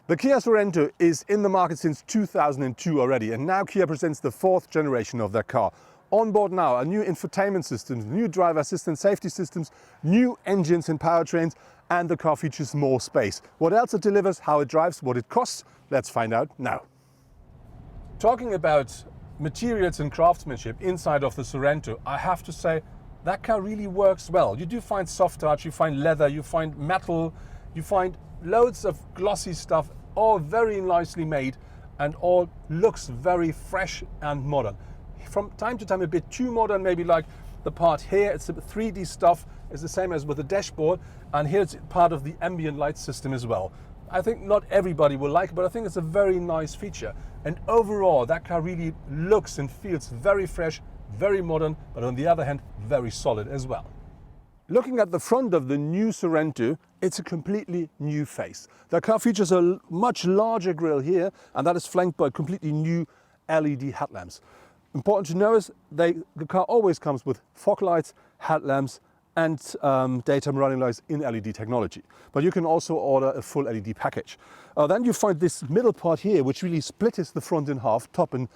The Kia Sorento is in the market since 2002 already, and now Kia presents the fourth generation of their car. On board now are new infotainment systems, new driver assistance safety systems, new engines and powertrains, and the car features more space. What else it delivers, how it drives, what it costs, let's find out now. Talking about materials and craftsmanship inside of the Sorento, I have to say that car really works well. You do find soft touch, you find leather, you find metal, you find loads of glossy stuff, all very nicely made and all looks very fresh and modern. From time to time a bit too modern, maybe like the part here, it's a 3D stuff, it's the same as with the dashboard, and here's part of the ambient light system as well. I think not everybody will like it, but I think it's a very nice feature. And overall, that car really looks and feels very fresh, very modern, but on the other hand, very solid as well. Looking at the front of the new Sorento, it's a completely new face. The car features a much larger grille here, and that is flanked by completely new LED headlamps. Important to know is the car always comes with fog lights, headlamps, and daytime running lights in LED technology. But you can also order a full LED package. Then you find this middle part here, which really splits the front in half, top and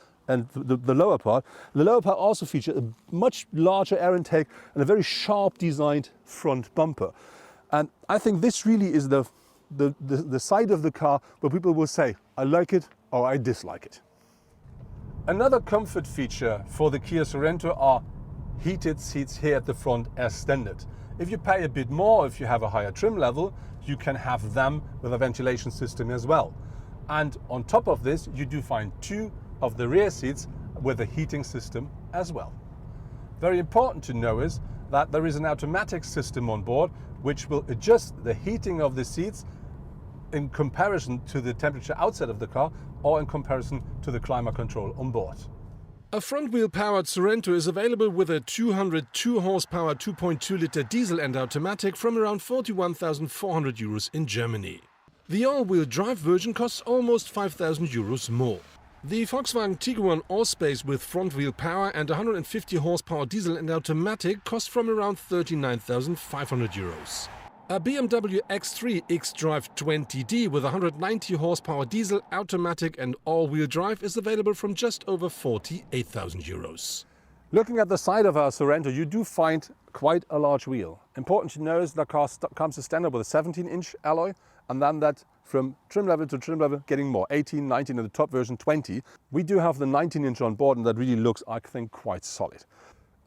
the lower part. The lower part also features a much larger air intake and a very sharp designed front bumper. And I think this really is the side of the car where people will say, I like it or I dislike it. Another comfort feature for the Kia Sorento are heated seats here at the front as standard. If you pay a bit more, if you have a higher trim level, you can have them with a ventilation system as well. And on top of this, you do find two of the rear seats with a heating system as well. Very important to know is that there is an automatic system on board which will adjust the heating of the seats in comparison to the temperature outside of the car or in comparison to the climate control on board. A front-wheel powered Sorento is available with a 202 horsepower 2.2 liter diesel and automatic from around 41,400 euros in Germany. The all-wheel drive version costs almost 5,000 euros more. The Volkswagen Tiguan Allspace with front-wheel power and 150 horsepower diesel and automatic costs from around 39,500 euros. A BMW X3 xDrive 20D with 190 horsepower diesel, automatic and all-wheel drive is available from just over 48,000 euros. Looking at the side of our Sorento, you do find quite a large wheel. Important to know is the car comes as standard with a 17-inch alloy, and then that from trim level to trim level getting more, 18, 19 and the top version 20. We do have the 19-inch on board, and that really looks, I think, quite solid.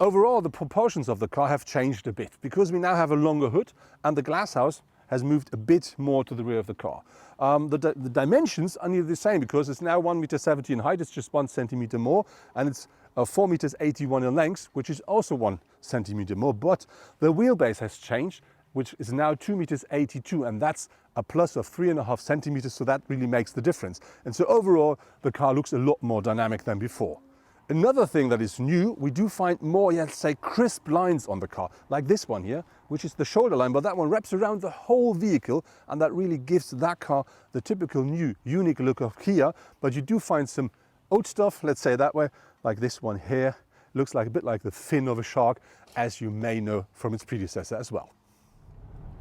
Overall, the proportions of the car have changed a bit because we now have a longer hood and the glasshouse has moved a bit more to the rear of the car. The dimensions are nearly the same because it's now 1.70 m in height, it's just 1 centimeter more, and it's 4.81 m in length, which is also 1 centimeter more. But the wheelbase has changed, which is now 2.82 m, and that's a plus of 3.5 centimeters, so that really makes the difference. And so overall, the car looks a lot more dynamic than before. Another thing that is new, we do find more, let's say, crisp lines on the car, like this one here, which is the shoulder line, but that one wraps around the whole vehicle, and that really gives that car the typical new, unique look of Kia. But you do find some old stuff, let's say that way, like this one here. Looks like a bit like the fin of a shark, as you may know from its predecessor as well.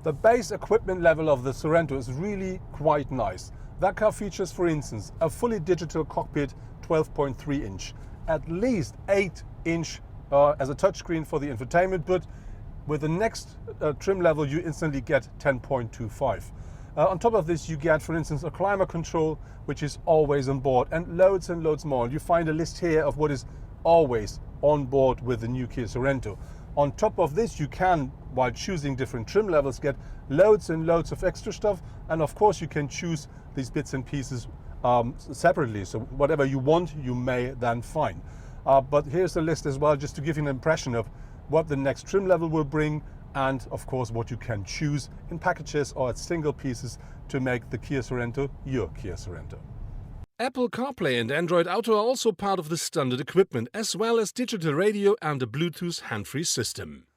The base equipment level of the Sorento is really quite nice. That car features, for instance, a fully digital cockpit, 12.3 inch. At least 8-inch as a touchscreen for the infotainment, but with the next trim level you instantly get 10.25. On top of this you get, for instance, a climate control which is always on board, and loads more. You find a list here of what is always on board with the new Kia Sorento. On top of this you can, while choosing different trim levels, get loads and loads of extra stuff, and of course you can choose these bits and pieces separately, so whatever you want you may then find. But here's a list as well, just to give you an impression of what the next trim level will bring, and of course what you can choose in packages or at single pieces to make the Kia Sorento your Kia Sorento. Apple CarPlay and Android Auto are also part of the standard equipment, as well as digital radio and a Bluetooth hands-free system.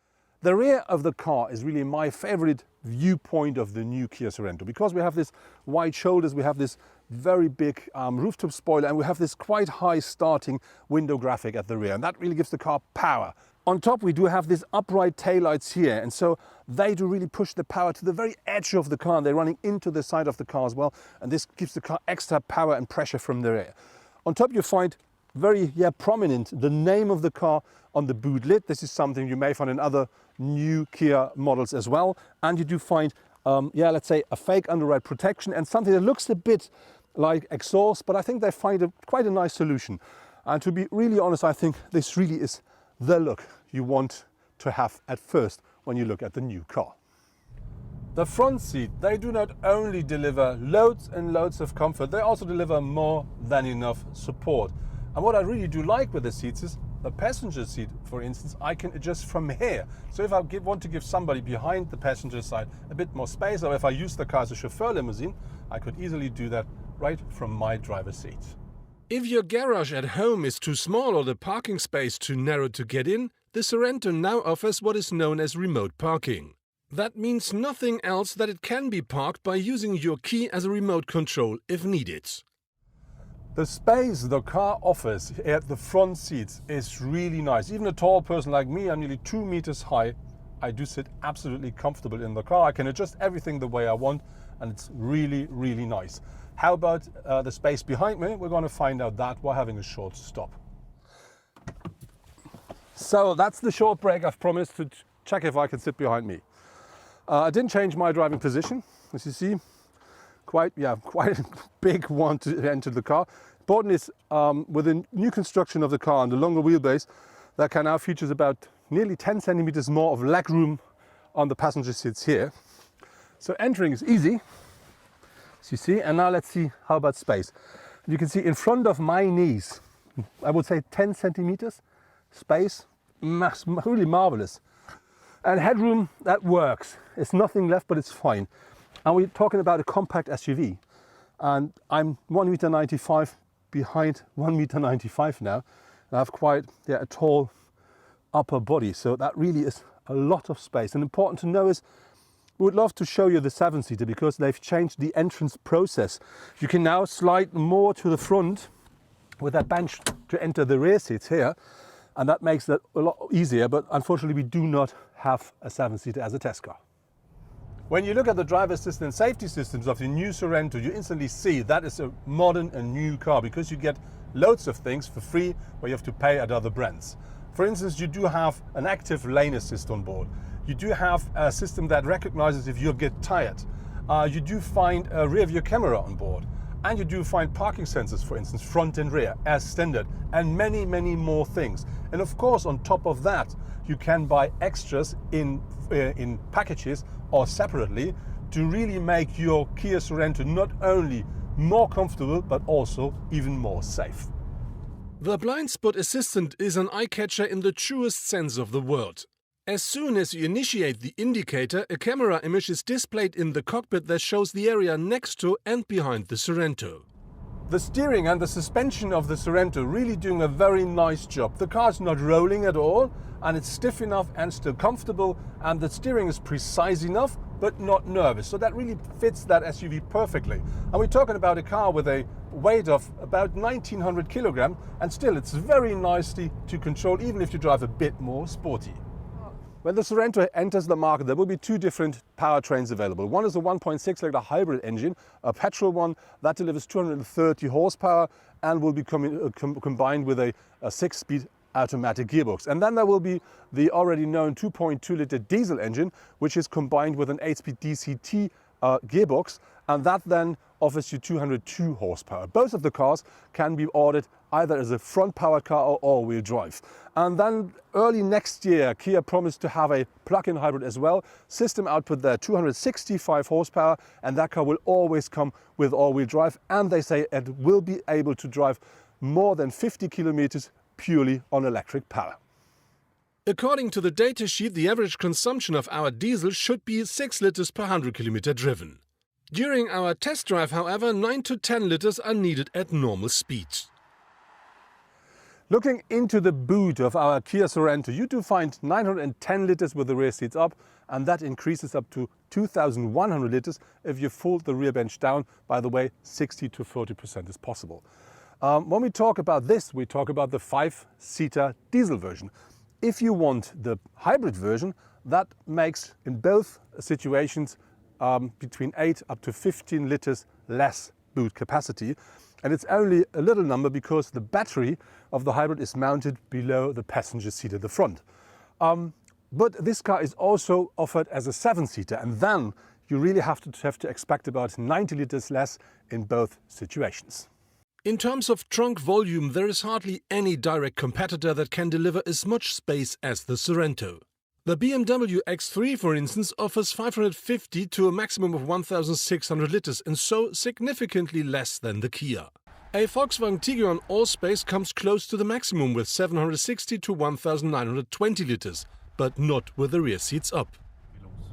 The rear of the car is really my favorite viewpoint of the new Kia Sorento, because we have this wide shoulders, we have this very big rooftop spoiler, and we have this quite high starting window graphic at the rear, and that really gives the car power. On top we do have these upright taillights here, and so they do really push the power to the very edge of the car. They're running into the side of the car as well, and this gives the car extra power and pressure from the rear. On top you find very prominent the name of the car on the boot lid. This is something you may find in other new Kia models as well. And you do find, let's say a fake underride protection and something that looks a bit like exhaust, but I think they find quite a nice solution. And to be really honest, I think this really is the look you want to have at first when you look at the new car. The front seat, they do not only deliver loads and loads of comfort, they also deliver more than enough support. And what I really do like with the seats is the passenger seat, for instance, I can adjust from here. So if I want to give somebody behind the passenger side a bit more space, or if I use the car as a chauffeur limousine, I could easily do that right from my driver's seat. If your garage at home is too small or the parking space too narrow to get in, the Sorento now offers what is known as remote parking. That means nothing else that it can be parked by using your key as a remote control if needed. The space the car offers at the front seats is really nice. Even a tall person like me, I'm nearly 2 meters high, I do sit absolutely comfortable in the car. I can adjust everything the way I want, and it's really, really nice. How about the space behind me? We're going to find out that while having a short stop. So that's the short break I've promised to check if I can sit behind me. I didn't change my driving position, as you see. Quite a big one to enter the car. Important is with the new construction of the car and the longer wheelbase, that car now features about nearly 10 centimeters more of leg room on the passenger seats here. So entering is easy, as you see. And now let's see how about space. You can see in front of my knees, I would say 10 centimeters space, really marvelous. And headroom, that works. It's nothing left, but it's fine. And we're talking about a compact SUV. And I'm 1.95 meters behind 1.95 meters now. And I have quite a tall upper body. So that really is a lot of space. And important to know is, we would love to show you the 7-seater because they've changed the entrance process. You can now slide more to the front with that bench to enter the rear seats here. And that makes that a lot easier, but unfortunately we do not have a 7-seater as a test car. When you look at the driver assistance and safety systems of the new Sorento, you instantly see that is a modern and new car because you get loads of things for free where you have to pay at other brands. For instance, you do have an active lane assist on board. You do have a system that recognizes if you get tired. You do find a rear view camera on board. And you do find parking sensors, for instance, front and rear, as standard, and many, many more things. And of course, on top of that, you can buy extras in packages or separately to really make your Kia Sorento not only more comfortable, but also even more safe. The blind spot assistant is an eye-catcher in the truest sense of the word. As soon as you initiate the indicator, a camera image is displayed in the cockpit that shows the area next to and behind the Sorento. The steering and the suspension of the Sorento really doing a very nice job. The car is not rolling at all, and it's stiff enough and still comfortable, and the steering is precise enough but not nervous. So that really fits that SUV perfectly. And we're talking about a car with a weight of about 1900 kilograms, and still it's very nicely to control even if you drive a bit more sporty. When the Sorento enters the market, there will be two different powertrains available. One is a 1.6 liter hybrid engine, a petrol one that delivers 230 horsepower and will be combined with a 6-speed automatic gearbox. And then there will be the already known 2.2 liter diesel engine, which is combined with an 8-speed DCT gearbox, and that then offers you 202 horsepower. Both of the cars can be ordered either as a front powered car or all-wheel drive. And then early next year, Kia promised to have a plug-in hybrid as well. System output there, 265 horsepower, and that car will always come with all-wheel drive. And they say it will be able to drive more than 50 kilometers purely on electric power. According to the datasheet, the average consumption of our diesel should be 6 liters per 100 kilometer driven. During our test drive, however, 9 to 10 liters are needed at normal speeds. Looking into the boot of our Kia Sorento, you do find 910 liters with the rear seats up, and that increases up to 2,100 liters if you fold the rear bench down. By the way, 60 to 40% is possible. When we talk about this, we talk about the 5-seater diesel version. If you want the hybrid version, that makes in both situations between 8 up to 15 liters less boot capacity. And it's only a little number because the battery of the hybrid is mounted below the passenger seat at the front. But this car is also offered as a 7-seater, and then you really have to expect about 90 liters less in both situations. In terms of trunk volume, there is hardly any direct competitor that can deliver as much space as the Sorento. The BMW X3, for instance, offers 550 to a maximum of 1,600 liters and so significantly less than the Kia. A Volkswagen Tiguan Allspace comes close to the maximum with 760 to 1,920 liters, but not with the rear seats up.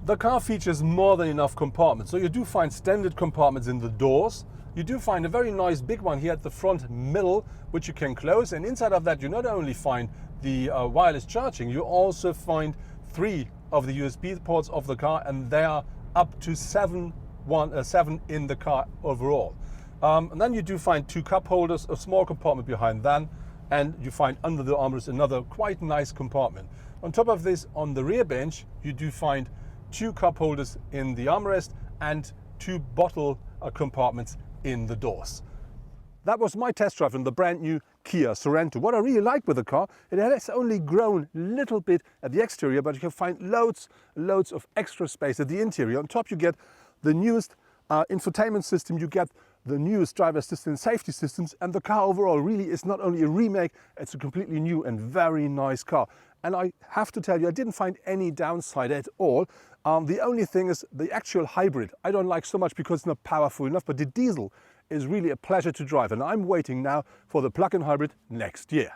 The car features more than enough compartments, so you do find standard compartments in the doors. You do find a very nice big one here at the front middle, which you can close, and inside of that you not only find the wireless charging, you also find 3 of the USB ports of the car, and they are up to 7 in the car overall. And then you do find 2 cup holders, a small compartment behind them, and you find under the armrest another quite nice compartment. On top of this, on the rear bench, you do find 2 cup holders in the armrest and 2 bottle compartments in the doors. That was my test drive on the brand new Kia Sorento. What I really like with the car, it has only grown a little bit at the exterior, but you can find loads of extra space at the interior. On top you get the newest infotainment system, you get the newest driver assistance safety systems, and the car overall really is not only a remake, it's a completely new and very nice car. And I have to tell you, I didn't find any downside at all. The only thing is the actual hybrid. I don't like so much because it's not powerful enough, but the diesel is really a pleasure to drive, and I'm waiting now for the plug-in hybrid next year.